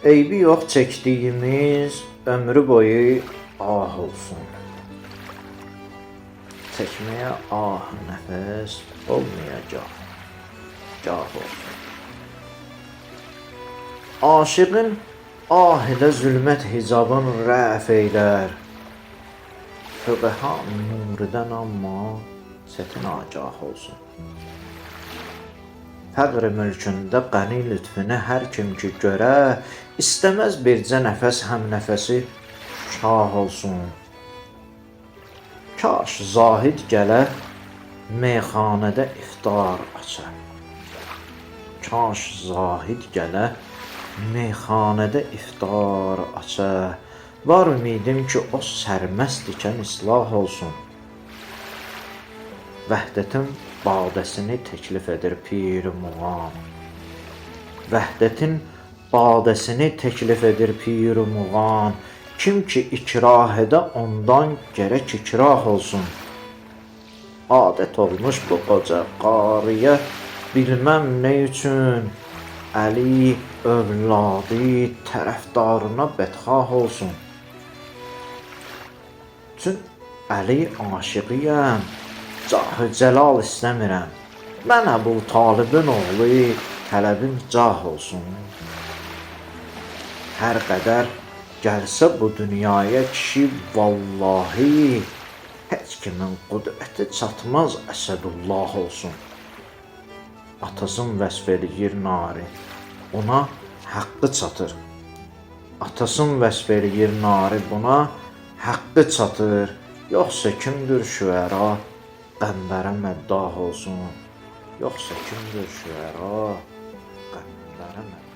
Eybi yox çəkdiyimiz ömrü boyu ah olsun. Çəkməyə ah nəfəs olmayacaq, gah olsun. Aşığın ah ilə zülmət hicabın rəf eylər. Fıqəha nuridən amma çətin agah olsun. Fəqr mülkündə qəni lütfünü hər kim ki görə, istəməz bircə nəfəs həm nəfəsi şah olsun. Kaş zahid gələ meyxanədə iftar aça. Kaş zahid gələ meyxanədə iftar aça. Var ümidim ki o sərməst ikən islah olsun. Vəhdətin badəsini təklif edir pir muğam. Vəhdətin badəsini təklif edir pir muğam. Kim ki ikrah edə ondan gərək ikrah olsun. Adət olmuş bu qoca qarıya bilməm nə üçün Əli övladı tərəfdarına bədxah olsun. Çün Əli aşiqiyəm, cahı cəlal istəmirəm. Mən Əbu Talibin oğlu, tələbim cah olsun. Hər qədər gəlsə bu dünyaya kişi vallahi, heç kimin qudrəti çatmaz Əsədullah olsun. Atasın vəsf eləyir nari, ona haqqı çatır. Atasın vəsf eləyir nari, buna haqqı çatır. Yoxsa kimdir şüəra, qəmbərə məddah olsun. Yoxsa kimdir şüəra, qəmbərə məddah olsun.